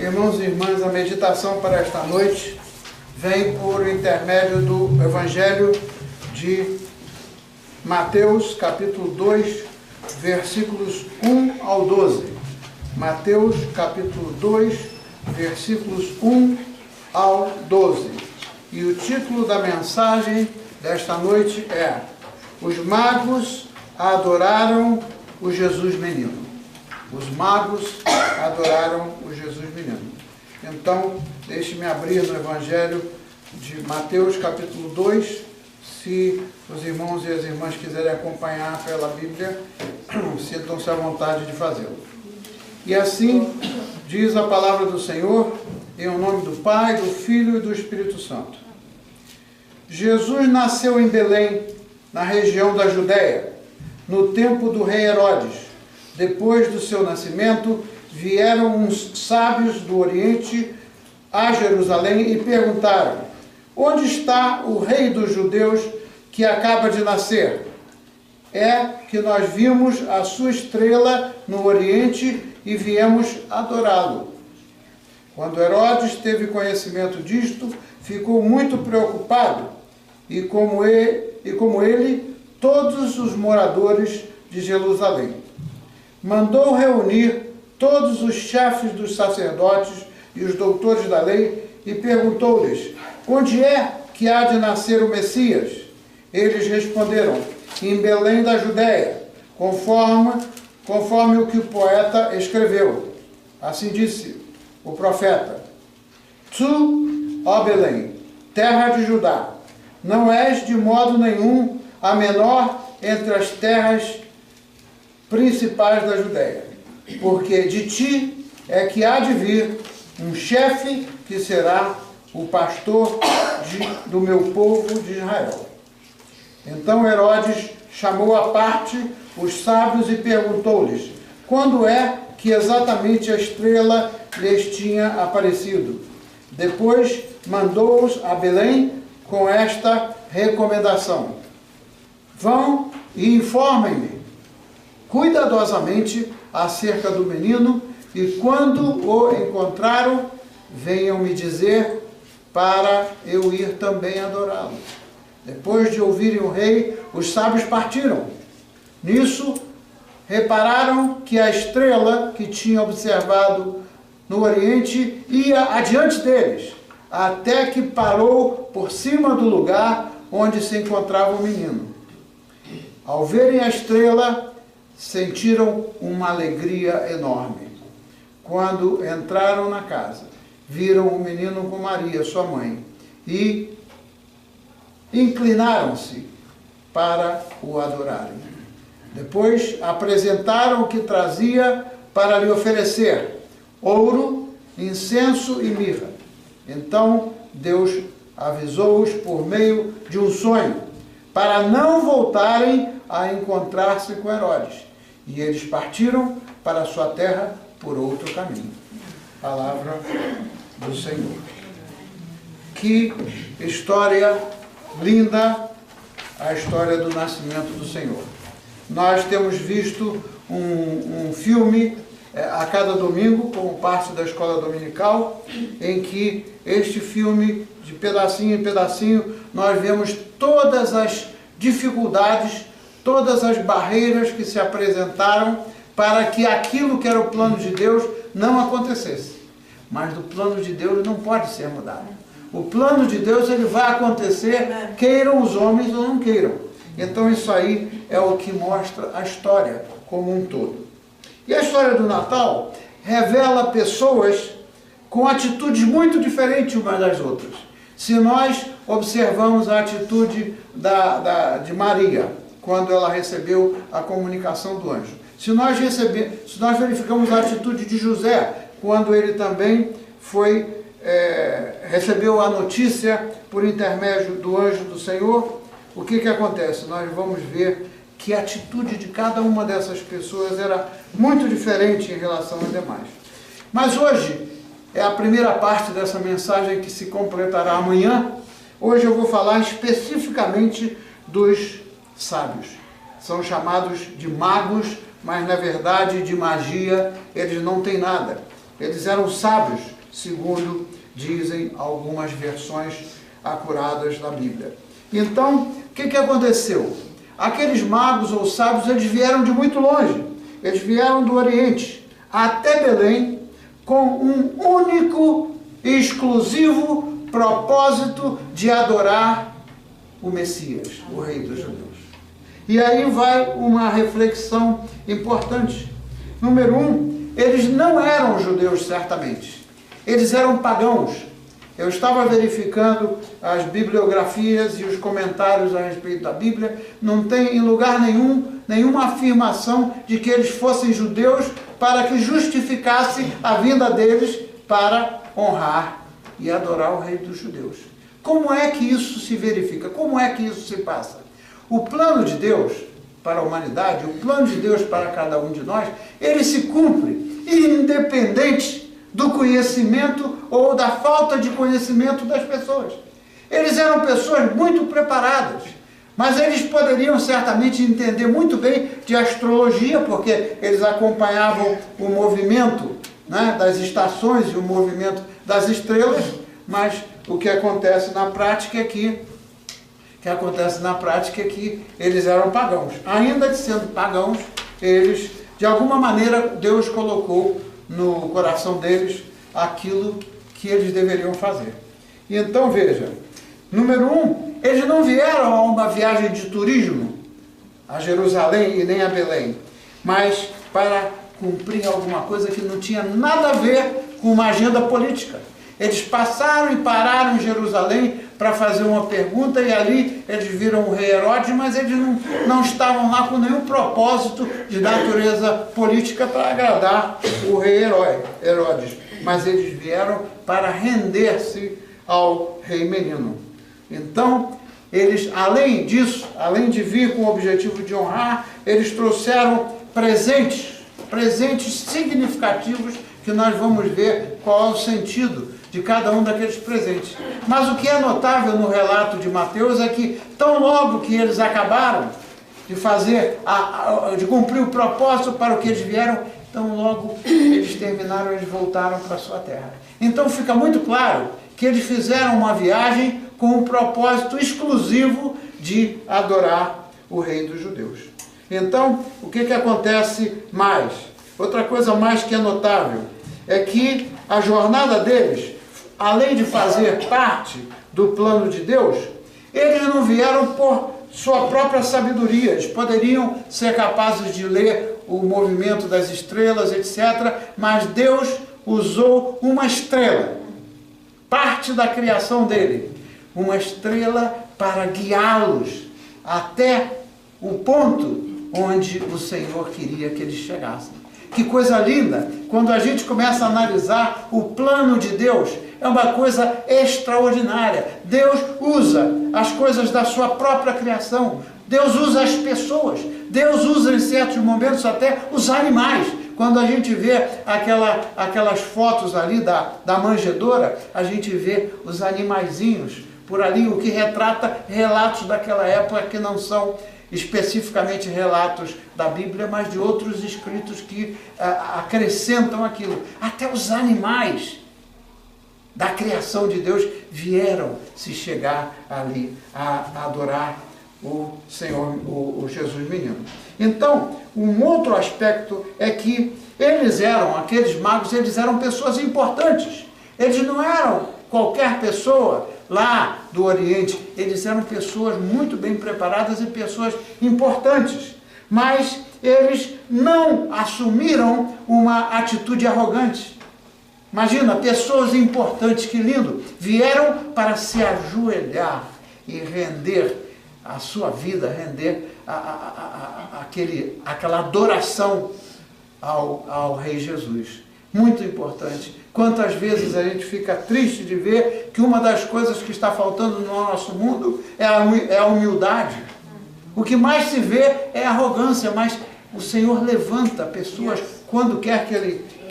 Irmãos e irmãs, a meditação para esta noite vem por intermédio do Evangelho de Mateus, capítulo 2, versículos 1 ao 12. Mateus, capítulo 2, versículos 1 ao 12. E o título da mensagem desta noite é: Os magos adoraram o Jesus menino. Os magos adoraram o Jesus menino. Então, deixe-me abrir no Evangelho de Mateus, capítulo 2. Se os irmãos e as irmãs quiserem acompanhar pela Bíblia, sintam-se à vontade de fazê-lo. E assim diz a palavra do Senhor, em nome do Pai, do Filho e do Espírito Santo. Jesus nasceu em Belém, na região da Judéia, no tempo do rei Herodes. Depois do seu nascimento, vieram uns sábios do Oriente a Jerusalém e perguntaram: onde está o rei dos judeus que acaba de nascer? É que nós vimos a sua estrela no Oriente e viemos adorá-lo. Quando Herodes teve conhecimento disto, ficou muito preocupado, e como ele, todos os moradores de Jerusalém. Mandou reunir todos os chefes dos sacerdotes e os doutores da lei e perguntou-lhes: onde é que há de nascer o Messias? Eles responderam: em Belém da Judéia, conforme o que o poeta escreveu. Assim disse o profeta: Tu, ó Belém, terra de Judá, não és de modo nenhum a menor entre as terras principais da Judéia, porque de ti é que há de vir um chefe que será o pastor do meu povo de Israel. Então Herodes chamou à parte os sábios e perguntou-lhes quando é que exatamente a estrela lhes tinha aparecido. Depois mandou-os a Belém com esta recomendação: vão e informem-me cuidadosamente acerca do menino, e quando o encontraram, venham me dizer para eu ir também adorá-lo. Depois de ouvirem o rei, os sábios partiram. Nisso, repararam que a estrela que tinha observado no Oriente ia adiante deles, até que parou por cima do lugar onde se encontrava o menino. Ao verem a estrela, sentiram uma alegria enorme. Quando entraram na casa, viram o menino com Maria, sua mãe, e inclinaram-se para o adorarem. Depois apresentaram o que trazia para lhe oferecer: ouro, incenso e mirra. Então Deus avisou-os por meio de um sonho, para não voltarem a encontrar-se com Herodes. E eles partiram para a sua terra por outro caminho. Palavra do Senhor. Que história linda, a história do nascimento do Senhor. Nós temos visto um filme a cada domingo, como parte da escola dominical, em que este filme, de pedacinho em pedacinho, nós vemos todas as dificuldades, todas as barreiras que se apresentaram para que aquilo que era o plano de Deus não acontecesse. Mas o plano de Deus não pode ser mudado. O plano de Deus, ele vai acontecer, queiram os homens ou não queiram. Então isso aí é o que mostra a história como um todo. E a história do Natal revela pessoas com atitudes muito diferentes umas das outras. Se nós observamos a atitude de Maria, quando ela recebeu a comunicação do anjo. Se nós verificamos a atitude de José, quando ele também recebeu a notícia por intermédio do anjo do Senhor, o que acontece? Nós vamos ver que a atitude de cada uma dessas pessoas era muito diferente em relação às demais. Mas hoje é a primeira parte dessa mensagem que se completará amanhã. Hoje eu vou falar especificamente dos sábios. São chamados de magos, mas na verdade de magia eles não têm nada. Eles eram sábios, segundo dizem algumas versões acuradas da Bíblia. Então, o que aconteceu? Aqueles magos ou sábios, eles vieram de muito longe. Eles vieram do Oriente até Belém com um único e exclusivo propósito de adorar o Messias, o Rei dos Judeus. E aí vai uma reflexão importante. Número 1, eles não eram judeus certamente. Eles eram pagãos. Eu estava verificando as bibliografias e os comentários a respeito da Bíblia. Não tem em lugar nenhum nenhuma afirmação de que eles fossem judeus para que justificasse a vinda deles para honrar e adorar o Rei dos Judeus. Como é que isso se verifica? Como é que isso se passa? O plano de Deus para a humanidade, o plano de Deus para cada um de nós, ele se cumpre independente do conhecimento ou da falta de conhecimento das pessoas. Eles eram pessoas muito preparadas, mas eles poderiam certamente entender muito bem de astrologia, porque eles acompanhavam o movimento, né, das estações e o movimento das estrelas, mas o que acontece na prática é que eles eram pagãos. Ainda sendo pagãos, eles, de alguma maneira, Deus colocou no coração deles aquilo que eles deveriam fazer. E então, veja, número 1, eles não vieram a uma viagem de turismo a Jerusalém e nem a Belém, mas para cumprir alguma coisa que não tinha nada a ver com uma agenda política. Eles passaram e pararam em Jerusalém para fazer uma pergunta e ali eles viram o rei Herodes, mas eles não estavam lá com nenhum propósito de natureza política para agradar o rei Herodes, mas eles vieram para render-se ao rei menino. Então, eles, além disso, além de vir com o objetivo de honrar, eles trouxeram presentes significativos que nós vamos ver qual é o sentido de cada um daqueles presentes. Mas o que é notável no relato de Mateus é que, tão logo que eles acabaram de fazer, de cumprir o propósito para o que eles vieram, tão logo eles terminaram, eles voltaram para a sua terra. Então fica muito claro que eles fizeram uma viagem com um propósito exclusivo de adorar o Rei dos Judeus. Então, o que acontece mais? Outra coisa mais que é notável é que a jornada deles, além de fazer parte do plano de Deus, eles não vieram por sua própria sabedoria. Eles poderiam ser capazes de ler o movimento das estrelas, etc., mas Deus usou uma estrela, parte da criação dele, uma estrela para guiá-los até o ponto onde o Senhor queria que eles chegassem. Que coisa linda! Quando a gente começa a analisar o plano de Deus, é uma coisa extraordinária. Deus usa as coisas da sua própria criação. Deus usa as pessoas. Deus usa em certos momentos até os animais. Quando a gente vê aquelas fotos ali da manjedoura, a gente vê os animaizinhos por ali, o que retrata relatos daquela época que não são especificamente relatos da Bíblia, mas de outros escritos que acrescentam aquilo. Até os animais da criação de Deus vieram se chegar ali a adorar o Senhor, o Jesus menino. Então, um outro aspecto é que aqueles magos, eles eram pessoas importantes. Eles não eram qualquer pessoa lá do Oriente, eles eram pessoas muito bem preparadas e pessoas importantes, mas eles não assumiram uma atitude arrogante. Imagina, pessoas importantes, que lindo, vieram para se ajoelhar e render a sua vida, render aquela adoração ao Rei Jesus. Muito importante. Quantas vezes a gente fica triste de ver que uma das coisas que está faltando no nosso mundo é a humildade. O que mais se vê é a arrogância, mas o Senhor levanta pessoas, quando quer que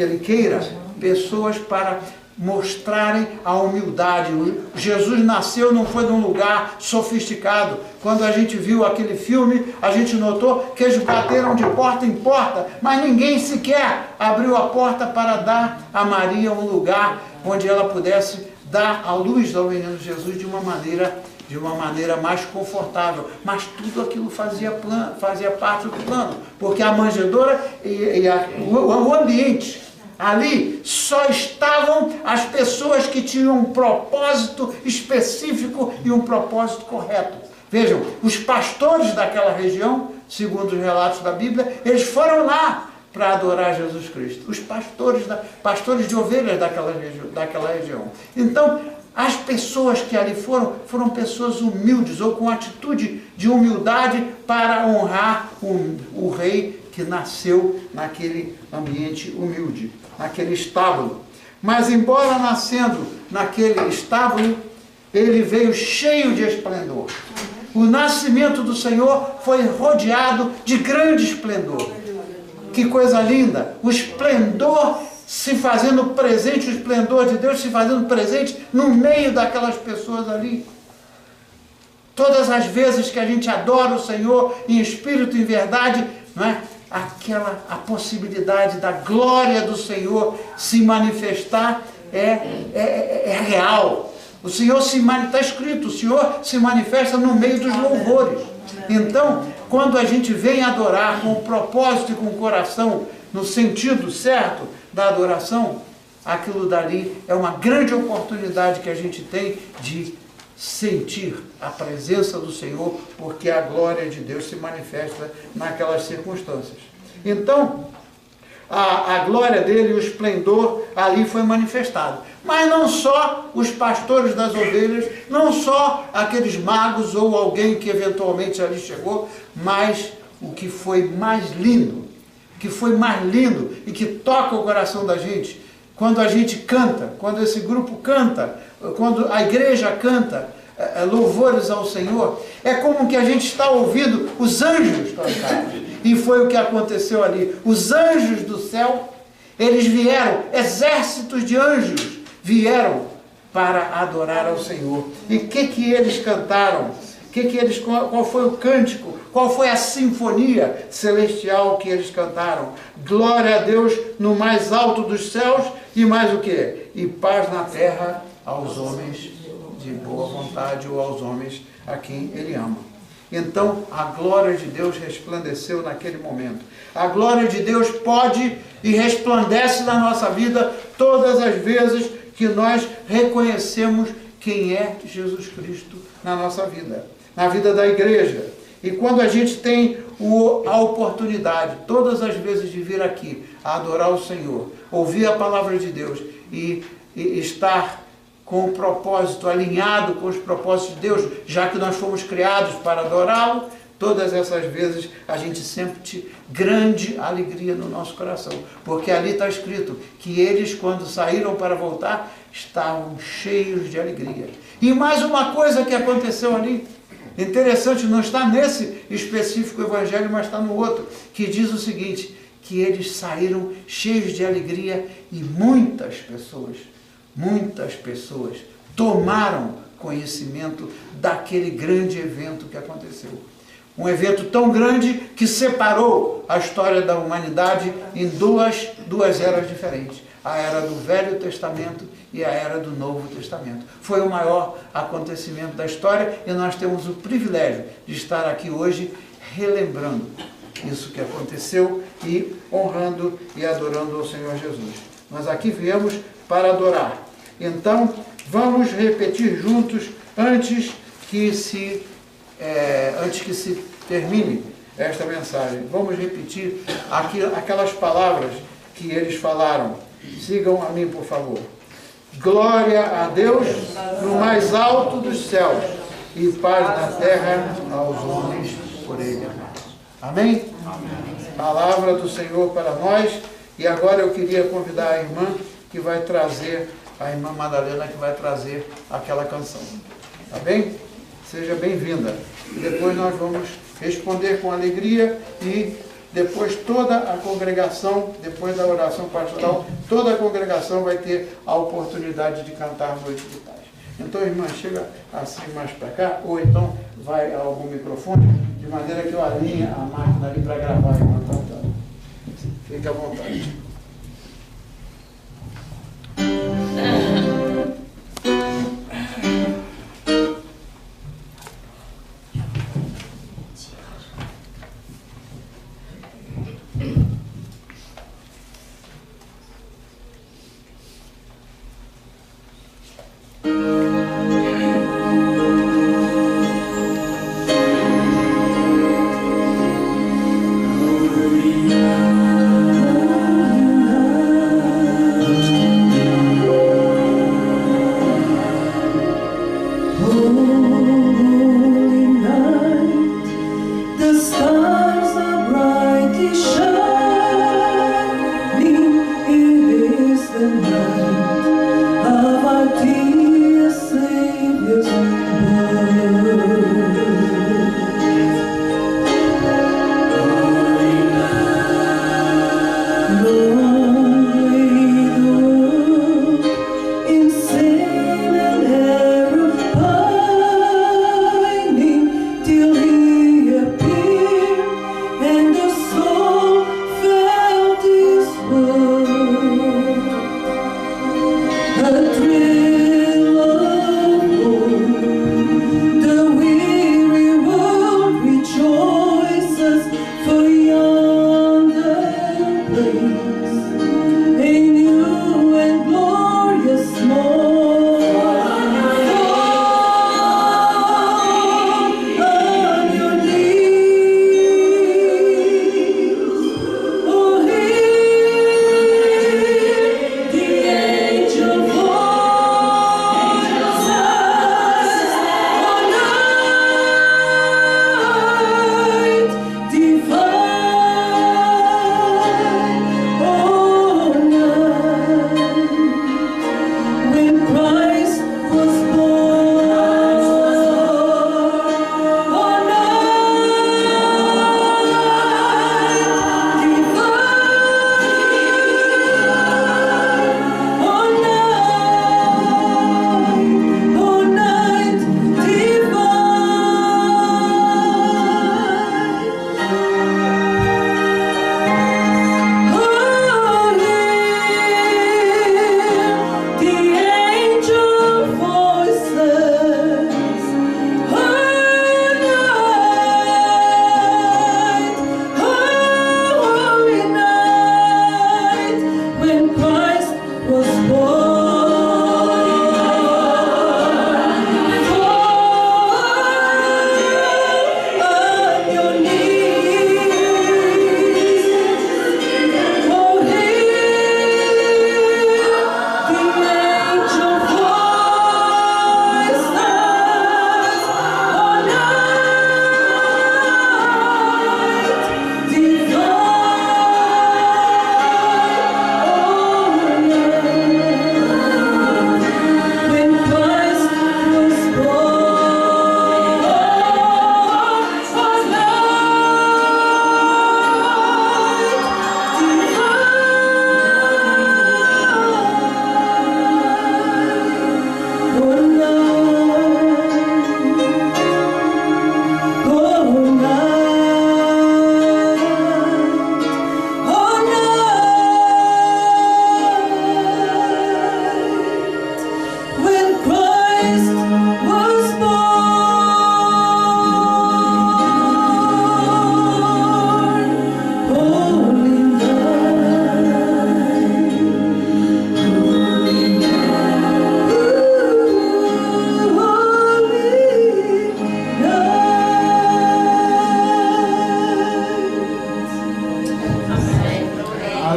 Ele queira, pessoas para mostrarem a humildade. Jesus nasceu, não foi num lugar sofisticado. Quando a gente viu aquele filme, a gente notou que eles bateram de porta em porta, mas ninguém sequer abriu a porta para dar a Maria um lugar onde ela pudesse dar a luz ao menino Jesus de uma maneira mais confortável. Mas tudo aquilo fazia parte do plano, porque a manjedoura o ambiente ali só estavam as pessoas que tinham um propósito específico e um propósito correto. Vejam, os pastores daquela região, segundo os relatos da Bíblia, eles foram lá para adorar Jesus Cristo. Os pastores de ovelhas daquela região. Então, as pessoas que ali foram pessoas humildes, ou com atitude de humildade para honrar o rei que nasceu naquele ambiente humilde, naquele estábulo. Mas embora nascendo naquele estábulo, ele veio cheio de esplendor. O nascimento do Senhor foi rodeado de grande esplendor. Que coisa linda! O esplendor se fazendo presente, o esplendor de Deus se fazendo presente no meio daquelas pessoas ali. Todas as vezes que a gente adora o Senhor em espírito e em verdade, não é? A possibilidade da glória do Senhor se manifestar é real. O Senhor está escrito, o Senhor se manifesta no meio dos louvores. Então, quando a gente vem adorar com o propósito e com o coração, no sentido certo da adoração, aquilo dali é uma grande oportunidade que a gente tem de sentir a presença do Senhor, porque a glória de Deus se manifesta naquelas circunstâncias. Então, a glória dele, o esplendor ali foi manifestado. Mas não só os pastores das ovelhas, não só aqueles magos ou alguém que eventualmente ali chegou, mas o que foi mais lindo, e que toca o coração da gente, quando a gente canta, quando esse grupo canta, quando a igreja canta louvores ao Senhor, é como que a gente está ouvindo os anjos cantar. E foi o que aconteceu ali. Os anjos do céu, eles vieram, exércitos de anjos vieram para adorar ao Senhor. E o que eles cantaram? Qual foi o cântico? Qual foi a sinfonia celestial que eles cantaram? Glória a Deus no mais alto dos céus, e mais o quê? E paz na terra aos homens de boa vontade, ou aos homens a quem Ele ama. Então, a glória de Deus resplandeceu naquele momento. A glória de Deus pode e resplandece na nossa vida todas as vezes que nós reconhecemos quem é Jesus Cristo na nossa vida, na vida da igreja. E quando a gente tem a oportunidade, todas as vezes, de vir aqui a adorar o Senhor, ouvir a palavra de Deus e estar com o propósito, alinhado com os propósitos de Deus, já que nós fomos criados para adorá-lo, todas essas vezes a gente sente grande alegria no nosso coração, porque ali está escrito que eles, quando saíram para voltar, estavam cheios de alegria. E mais uma coisa que aconteceu ali, interessante, não está nesse específico evangelho, mas está no outro, que diz o seguinte, que eles saíram cheios de alegria e muitas pessoas tomaram conhecimento daquele grande evento que aconteceu. Um evento tão grande que separou a história da humanidade em duas eras diferentes. A era do Velho Testamento e a era do Novo Testamento. Foi o maior acontecimento da história e nós temos o privilégio de estar aqui hoje relembrando isso que aconteceu e honrando e adorando ao Senhor Jesus. Nós aqui viemos para adorar. Então, vamos repetir juntos, antes que se termine esta mensagem. Vamos repetir aquelas palavras que eles falaram. Sigam a mim, por favor. Glória a Deus no mais alto dos céus, e paz na terra aos homens por Ele amados. Amém? Amém? Palavra do Senhor para nós. E agora eu queria convidar a irmã que vai trazer, a irmã Madalena, que vai trazer aquela canção. Tá bem? Seja bem-vinda. E depois nós vamos responder com alegria e depois toda a congregação, depois da oração pastoral, toda a congregação vai ter a oportunidade de cantar Noite de Paz. Então, irmã, chega assim mais para cá, ou então vai a algum microfone, de maneira que eu alinhe a máquina ali para gravar a irmã cantando. Fique à vontade.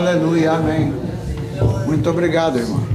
Aleluia, amém. Muito obrigado, irmão.